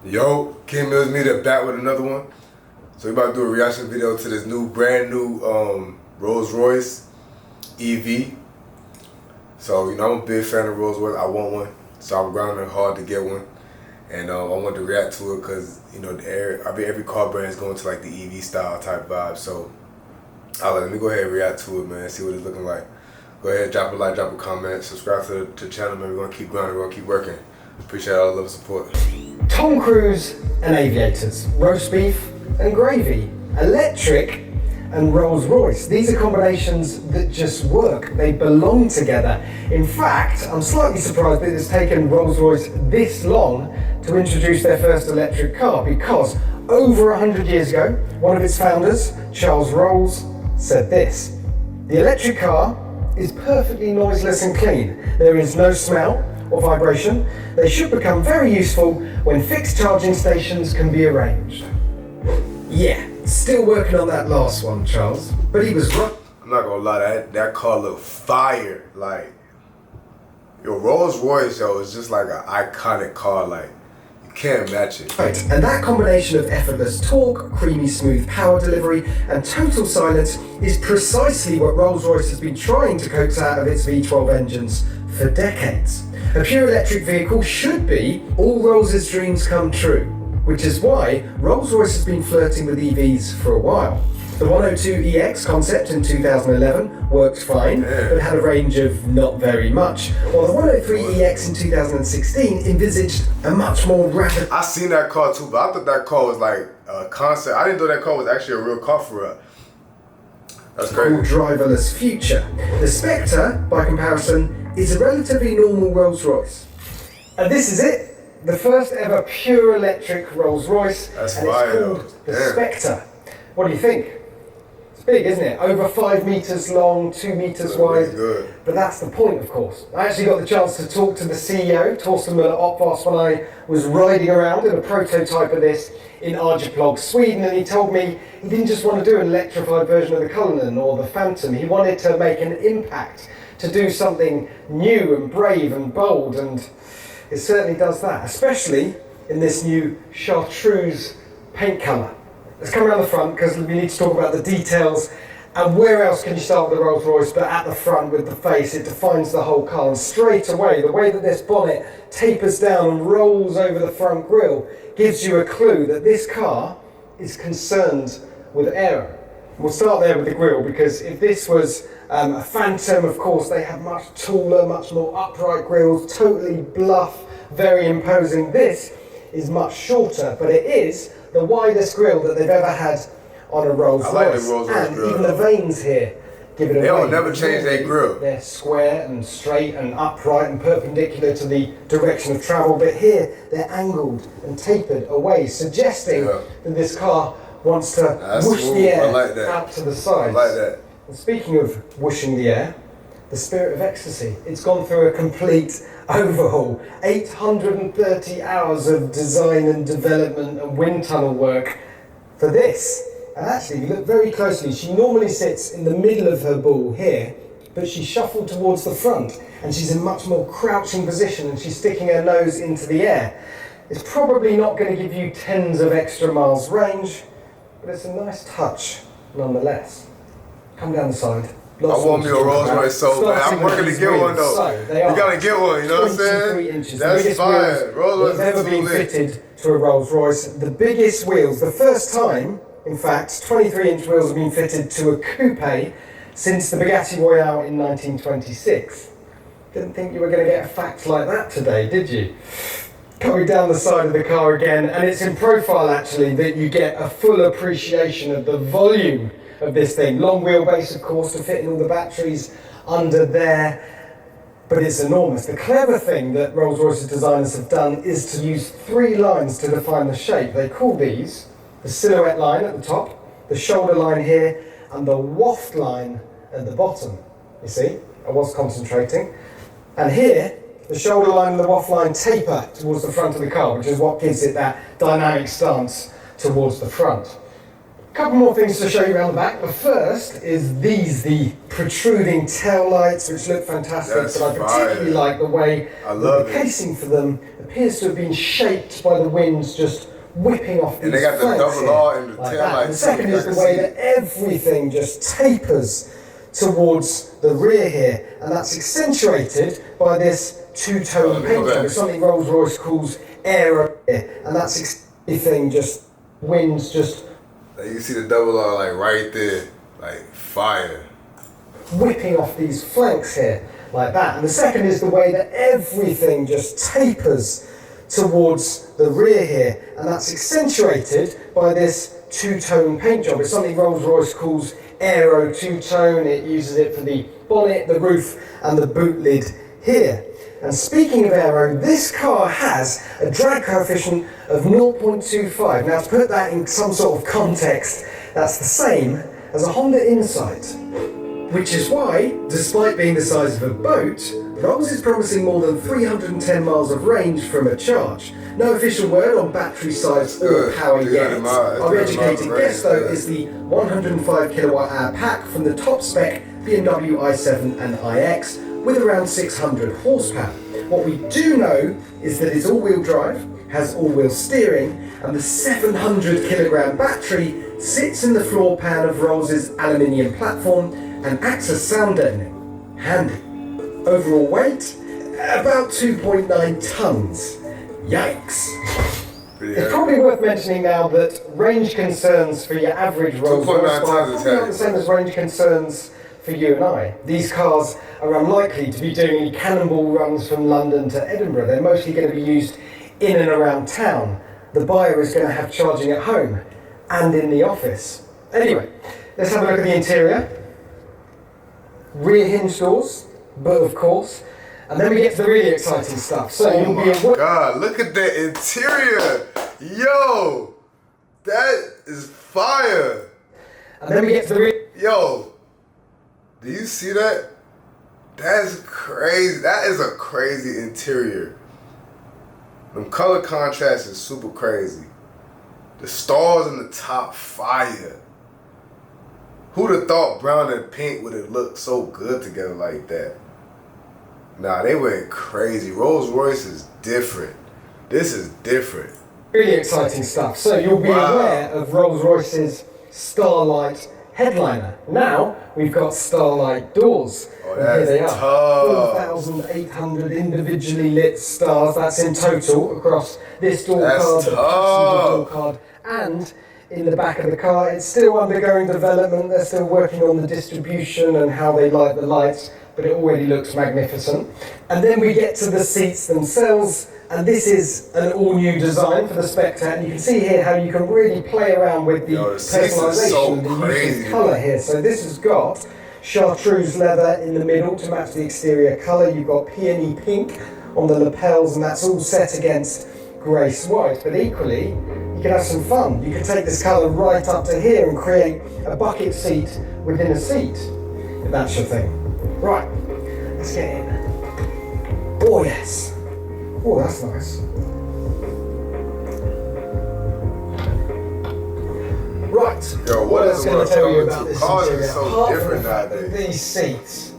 Yo, King Mills Media back with another one. So we about to do a reaction video to this brand new Rolls-Royce EV. So, I'm a big fan of Rolls-Royce. I want one. So I'm grinding hard to get one. And I wanted to react to it because, every car brand is going to like the EV style type vibe. So let me go ahead and react to it, man. See what it's looking like. Go ahead, drop a like, drop a comment, subscribe to the channel, man. We're going to keep grinding, we're going to keep working. Appreciate all the love and support. Tom Cruise and aviators, roast beef and gravy, electric and Rolls-Royce. These are combinations that just work. They belong together. In fact, I'm slightly surprised that it's taken Rolls-Royce this long to introduce their first electric car, because over 100 years ago, one of its founders, Charles Rolls, said this: "The electric car is perfectly noiseless and clean. There is no smell or vibration. They should become very useful when fixed charging stations can be arranged." Yeah, still working on that last one, Charles, but he was right. I'm not gonna lie, that car looked fire. Like, your Rolls-Royce, yo, is just like an iconic car. Like, you can't match it. Right, and that combination of effortless torque, creamy smooth power delivery, and total silence is precisely what Rolls-Royce has been trying to coax out of its V12 engines for decades. A pure electric vehicle should be all Rolls' dreams come true, which is why Rolls-Royce has been flirting with EVs for a while. The 102EX concept in 2011 worked fine, but had a range of not very much, while the 103EX in 2016 envisaged a much more rapid... I seen that car too, but I thought that car was like a concept. I didn't know that car was actually a real car for real. That's crazy. Driverless future. The Spectre, by comparison, is a relatively normal Rolls-Royce. And this is it. The first ever pure electric Rolls-Royce. That's and fire, it's called though. the Damn. Spectre. What do you think? It's big, isn't it? Over 5 meters long, 2 meters wide. Really good. But that's the point, of course. I actually got the chance to talk to the CEO, Torsten Müller-Opfors, when I was riding around in a prototype of this in Arjeplog, Sweden, and he told me he didn't just want to do an electrified version of the Cullinan or the Phantom. He wanted to make an impact, to do something new and brave and bold, and it certainly does that, especially in this new chartreuse paint colour. Let's come around the front, because we need to talk about the details. And where else can you start with the Rolls-Royce but at the front with the face? It defines the whole car, and straight away the way that this bonnet tapers down and rolls over the front grille gives you a clue that this car is concerned with aero. We'll start there with the grille, because if this was a Phantom, of course, they have much taller, much more upright grilles, totally bluff, very imposing. This is much shorter, but it is the widest grille that they've ever had on a Rolls-Royce. I like the Rolls-Royce and grille, even the veins here give it away. They will never change their grille. They're square and straight and upright and perpendicular to the direction of travel, but here they're angled and tapered away, suggesting that this car wants to whoosh the air out to the sides. I like that. And speaking of whooshing the air, the Spirit of Ecstasy, it's gone through a complete overhaul. 830 hours of design and development and wind tunnel work for this. And actually, if you look very closely, she normally sits in the middle of her ball here, but she's shuffled towards the front, and she's in much more crouching position, and she's sticking her nose into the air. It's probably not going to give you tens of extra miles range, but it's a nice touch nonetheless. Come down the side. I want me a Rolls-Royce so bad. I'm working to get one though. So you gotta get one, you know what I'm saying? 23 inches. That's fine. Rolls-Royce that's ever been fitted to a Rolls-Royce. The biggest wheels, the first time, in fact, 23-inch wheels have been fitted to a coupe since the Bugatti Royale in 1926. Didn't think you were going to get a fact like that today, did you? Coming down the side of the car again, and it's in profile actually that you get a full appreciation of the volume of this thing. Long wheelbase, of course, to fit in all the batteries under there, but it's enormous. The clever thing that Rolls-Royce's designers have done is to use 3 lines to define the shape. They call these the silhouette line at the top, the shoulder line here, and the waft line at the bottom. You see, I was concentrating. And here, the shoulder line and the waft line taper towards the front of the car, which is what gives it that dynamic stance towards the front. Couple more things to show you around the back. The first is the protruding tail lights, which look fantastic. That's but I particularly like the way the casing for them appears to have been shaped by the winds just whipping off these And they got the double R in the like tail lights. The second is the way that everything just tapers towards the rear here, and that's accentuated by this two-tone paint job. It's something Rolls-Royce calls aero, and that's everything just winds just. You see the double R like right there, like fire. Whipping off these flanks here, like that. And the second is the way that everything just tapers towards the rear here, and that's accentuated by this two-tone paint job. It's something Rolls-Royce calls aero two-tone. It uses it for the bonnet, the roof, and the boot lid here. And speaking of aero, this car has a drag coefficient of 0.25. Now to put that in some sort of context, that's the same as a Honda Insight. Which is why, despite being the size of a boat, Rolls is promising more than 310 miles of range from a charge. No official word on battery size or power yet. Our educated guess though is the 105 kilowatt hour pack from the top spec BMW i7 and iX with around 600 horsepower. What we do know is that it's all-wheel drive, has all-wheel steering, and the 700 kilogram battery sits in the floor pan of Rolls' aluminium platform and acts as sound deadening. Handy. Overall weight, about 2.9 tons. Yikes. It's probably worth mentioning now that range concerns for your average Rolls-Royce are not the same as range concerns for you and I. These cars are unlikely to be doing any cannonball runs from London to Edinburgh. They're mostly going to be used in and around town. The buyer is going to have charging at home and in the office. Anyway, let's have a look at the interior. Rear hinge doors, but of course, and then we get to the really exciting stuff. So you'll be aware. God, look at the interior, yo, that is fire. And then we get to the rear. Yo, do you see that? That's crazy. That is a crazy interior. The color contrast is super crazy. The stars in the top, fire. Who'd have thought brown and pink would have looked so good together like that? Nah, they went crazy. Rolls-Royce is different. This is different. Really exciting stuff. So you'll be aware of Rolls-Royce's Starlight headliner. Now we've got Starlight doors. Oh, that's here they are. tough. 4,800 individually lit stars. That's in total across this door card, the passenger door card, and in the back of the car. It's still undergoing development. They're still working on the distribution and how they light the lights, but it already looks magnificent. And then we get to the seats themselves, and this is an all-new design for the Spectre, and you can see here how you can really play around with the personalisation, the use of colour here. So this has got chartreuse leather in the middle to match the exterior colour. You've got peony pink on the lapels, and that's all set against grace white. But equally, you can have some fun. You can take this colour right up to here and create a bucket seat within a seat, if that's your thing. Right, let's get in. Oh yes. Oh, that's nice. Right. Yo, what else can I tell you about this cars interior? are so Apart different from the fact nowadays. that these seats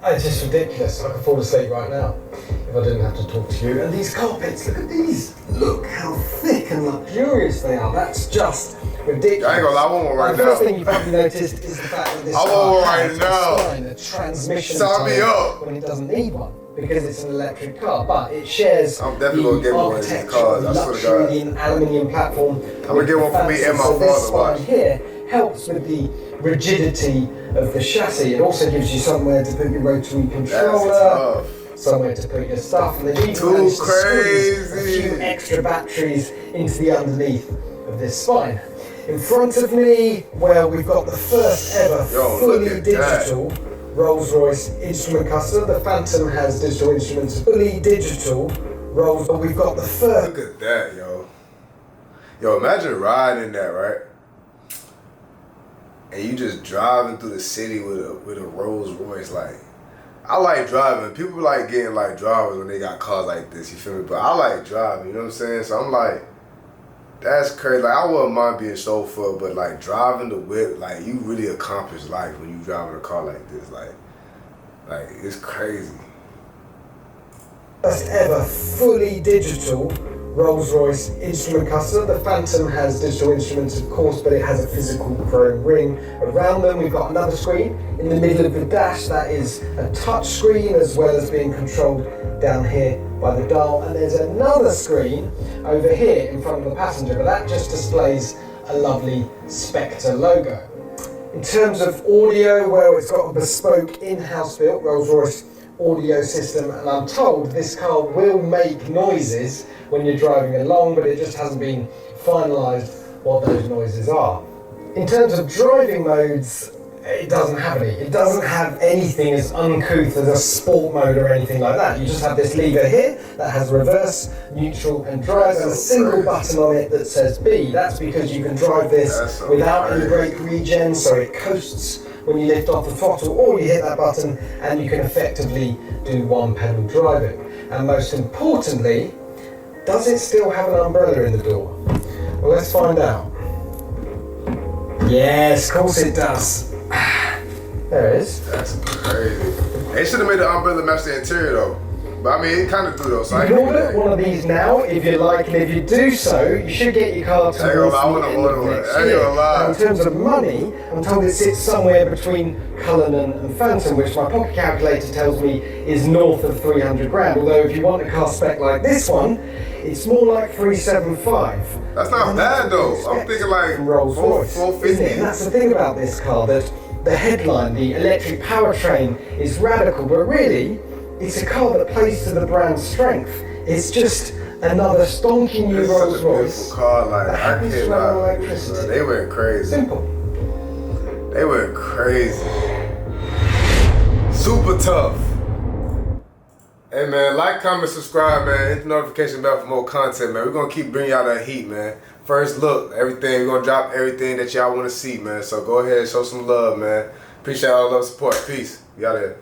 are just ridiculous. I could fall asleep right now if I didn't have to talk to you. And these carpets, look at these. Look how thick and luxurious they are. That's just ridiculous. I ain't gonna lie, I want one right now. The first thing you probably noticed is the fact that this car has a transmission tyre when it doesn't need one, because it's an electric car, but it shares I'm definitely gonna get one of these cars, I swear to God. in aluminium platform. I'm gonna get one for me and my father. This spine here helps with the rigidity of the chassis. It also gives you somewhere to put your rotary controller, somewhere to put your stuff, and they've even managed to squeeze a few extra batteries into the underneath of this spine. In front of me, well, we've got the first ever fully digital Rolls-Royce instrument cluster. The Phantom has digital instruments, fully digital Rolls. But we've got the first. Look at that, yo. Yo, imagine riding in that, right? And you just driving through the city with a Rolls-Royce. Like, I like driving. People like getting like drivers when they got cars like this. You feel me? But I like driving. You know what I'm saying? So I'm like, That's crazy. Like, I wouldn't mind being chauffeur, but like driving the whip, like you really accomplish life when you driving a car like this. Like it's crazy. First ever fully digital Rolls-Royce instrument cluster. The Phantom has digital instruments, of course, but it has a physical chrome ring around them. We've got another screen in the middle of the dash that is a touch screen, as well as being controlled down here by the dial. And there's another screen over here in front of the passenger, but that just displays a lovely Spectre logo. In terms of audio, well, it's got a bespoke in-house built Rolls-Royce audio system, and I'm told this car will make noises when you're driving along, but it just hasn't been finalised what those noises are. In terms of driving modes, it doesn't have any. It doesn't have anything as uncouth as a sport mode or anything like that. You just have this lever here that has reverse, neutral and drive, and a single button on it that says B. That's because you can drive this without any brake regen, so it coasts when you lift off the throttle, or you hit that button and you can effectively do one pedal driving. And most importantly, does it still have an umbrella in the door? Well, let's find out. Yes, of course it does. There it is. That's crazy. They should have made the umbrella match the interior though. But I mean, it kind of do though. So you can order one of these now if you like, and if you do so, you should get your car towards the end of next year. In terms of money, I'm told it sits somewhere between Cullinan and Phantom, which my pocket calculator tells me is north of 300 grand. Although if you want a car spec like this one, it's more like 375. That's not bad though. I'm thinking like Rolls-Royce, 450. and that's the thing about this car, that the headline, the electric powertrain, is radical, but really, it's a car that plays to the brand's strength. It's just another stonky new Rolls-Royce. Car, like, that happens to run on electricity. They went crazy. Simple. They went crazy. Super tough. Hey man, like, comment, subscribe, man. Hit the notification bell for more content, man. We're gonna keep bringing y'all that heat, man. First look, everything. We're gonna drop everything that y'all wanna see, man. So go ahead and show some love, man. Appreciate all the love, support. Peace. We out here.